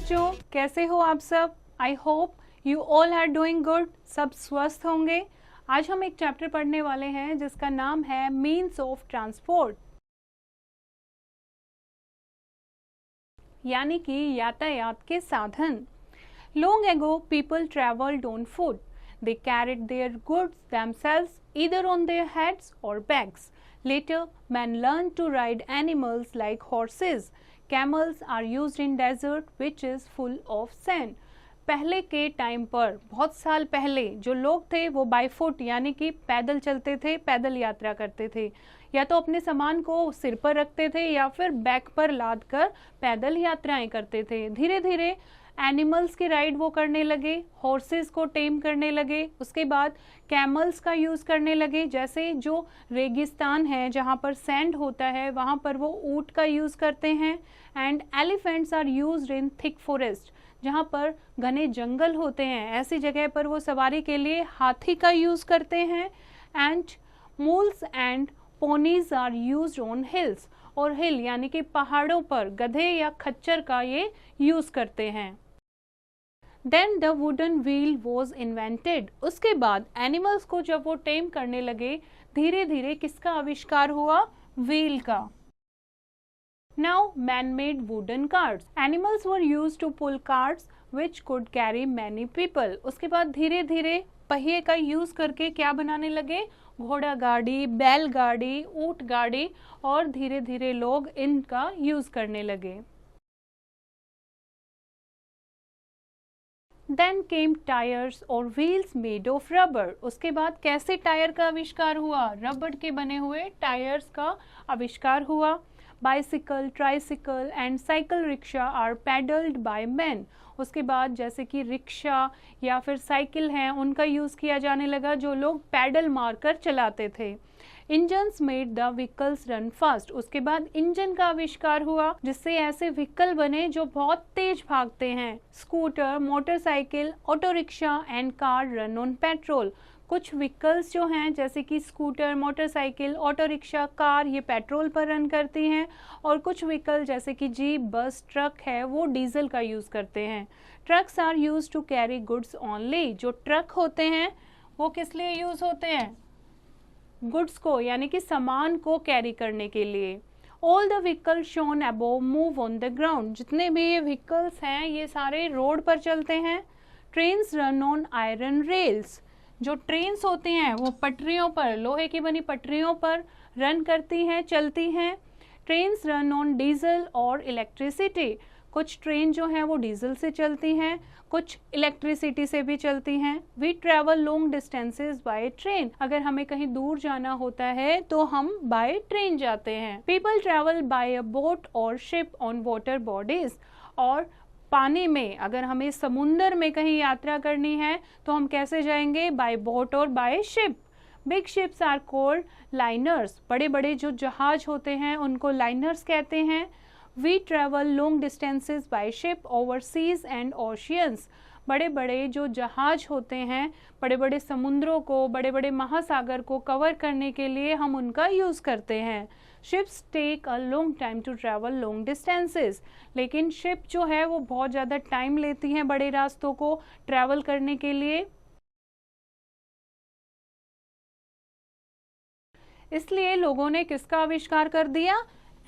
बच्चों, कैसे हो आप सब? I hope you all are doing good. सब स्वस्थ होंगे। आज हम एक चैप्टर पढ़ने वाले हैं जिसका नाम है मीन्स ऑफ ट्रांसपोर्ट, यानी कि यातायात के साधन। Long ago, people traveled on foot. They carried their goods themselves either on their heads or backs. Later, men learned to ride animals like horses. Camels are used in desert which is full of sand. पहले के time पर, बहुत साल पहले जो लोग थे वो बाय फुट यानी कि पैदल चलते थे, पैदल यात्रा करते थे। या तो अपने सामान को सिर पर रखते थे या फिर बैक पर लाद कर पैदल यात्राएं करते थे। धीरे धीरे एनिमल्स की राइड वो करने लगे, हॉर्सेस को टेम करने लगे, उसके बाद कैमल्स का यूज़ करने लगे। जैसे जो रेगिस्तान है जहाँ पर सैंड होता है वहाँ पर वो ऊँट का यूज़ करते हैं। And elephants are used in thick forest, जहाँ पर घने जंगल होते हैं, ऐसी जगह पर वो सवारी के लिए हाथी का यूज़ करते हैं। And mules and ponies are used on hills, और हिल यानी कि पहाड़ों पर गधे या खच्चर का ये यूज़ करते हैं। Then the wooden wheel was invented, उसके बाद एनिमल्स को जब वो टेम करने लगे धीरे धीरे किसका आविष्कार हुआ? व्हील का। Now man made wooden carts, animals were used to pull carts which could carry many people. उसके बाद धीरे धीरे पहिए का यूज करके क्या बनाने लगे? घोड़ा गाड़ी, बैल गाड़ी, ऊंट गाड़ी, और धीरे धीरे लोग इनका यूज करने लगे। देन केम टायर्स और व्हील्स मेड ऑफ रबर, उसके बाद कैसे टायर का आविष्कार हुआ? रबड़ के बने हुए टायर्स का आविष्कार हुआ। Bicycle, tricycle and cycle rickshaw are pedalled by man, उसके बाद जैसे कि रिक्शा या फिर साइकिल हैं उनका यूज़ किया जाने लगा जो लोग पैडल मारकर चलाते थे। Engines made the vehicles run fast, उसके बाद इंजन का आविष्कार हुआ जिससे ऐसे व्हीकल बने जो बहुत तेज भागते हैं। Scooter, motorcycle, auto rickshaw and car run on petrol, कुछ व्हीकल्स जो हैं जैसे कि scooter, motorcycle, auto rickshaw, car, ये पेट्रोल पर रन करती हैं, और कुछ व्हीकल जैसे कि जीप, बस, ट्रक है वो डीजल का यूज़ करते हैं। Trucks are use to carry goods only, जो ट्रक होते हैं वो किस लिए यूज़ होते हैं? गुड्स को यानी कि सामान को कैरी करने के लिए। All the vehicle shown above move on the ground, जितने भी ये व्हीकल्स हैं ये सारे रोड पर चलते हैं। Trains run on iron rails, जो ट्रेन्स होती हैं वो पटरियों पर, लोहे की बनी पटरियों पर रन करती हैं, चलती हैं। ट्रेन्स रन ऑन डीजल और इलेक्ट्रिसिटी, कुछ ट्रेन जो हैं वो डीजल से चलती हैं, कुछ इलेक्ट्रिसिटी से भी चलती हैं। We travel long distances by train, अगर हमें कहीं दूर जाना होता है तो हम बाय ट्रेन जाते हैं। People travel by a boat और शिप ऑन वाटर बॉडीज, और पानी में अगर हमें समुंदर में कहीं यात्रा करनी है तो हम कैसे जाएंगे? बाय बोट और by ship. Big ships are called liners, बड़े बड़े जो जहाज होते हैं उनको लाइनर्स कहते हैं। We travel long distances by ship over seas and oceans, बड़े बड़े जो जहाज होते हैं बड़े बड़े समुद्रों को, बड़े बड़े महासागर को कवर करने के लिए हम उनका यूज़ करते हैं। Ships take a long time to travel long distances, लेकिन शिप जो है वो बहुत ज़्यादा टाइम लेती हैं बड़े रास्तों को ट्रैवल करने के लिए। इसलिए लोगों ने किसका आविष्कार कर दिया?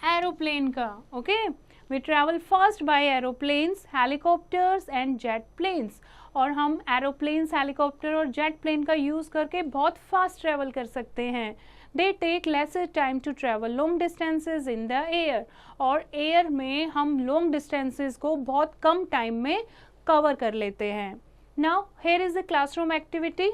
एरोप्लेन का। Okay, we travel fast by aeroplanes, helicopters and jet planes, और हम एरोप्लेन्स, हेलीकॉप्टर और जेट प्लेन का यूज़ करके बहुत फास्ट ट्रैवल कर सकते हैं। They take lesser time to travel long distances in the air, और एयर में हम लॉन्ग डिस्टेंसेज को बहुत कम टाइम में कवर कर लेते हैं। Now here is the classroom activity.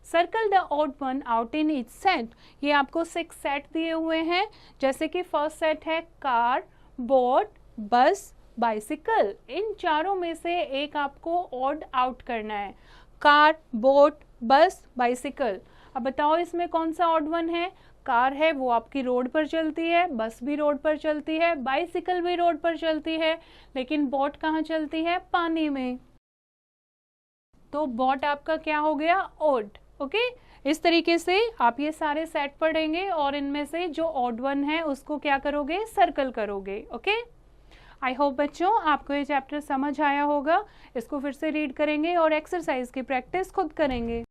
Circle the odd one out in each set, ये आपको 6 सेट दिए हुए हैं। जैसे कि फर्स्ट सेट है कार, बोट, बस, बाइसिकल। इन चारों में से एक आपको ऑड आउट करना है, कार, बोट, बस, बाइसिकल। अब बताओ इसमें कौन सा ऑड वन है? कार है वो आपकी रोड पर चलती है, बस भी रोड पर चलती है, बाइसिकल भी रोड पर चलती है, लेकिन बोट कहाँ चलती है? पानी में। तो बोट आपका क्या हो गया? ऑड। ओके, इस तरीके से आप ये सारे सेट पढ़ेंगे और इनमें से जो ऑड वन है उसको क्या करोगे? सर्कल करोगे। ओके, आई होप बच्चों आपको ये चैप्टर समझ आया होगा। इसको फिर से रीड करेंगे और एक्सरसाइज की प्रैक्टिस खुद करेंगे।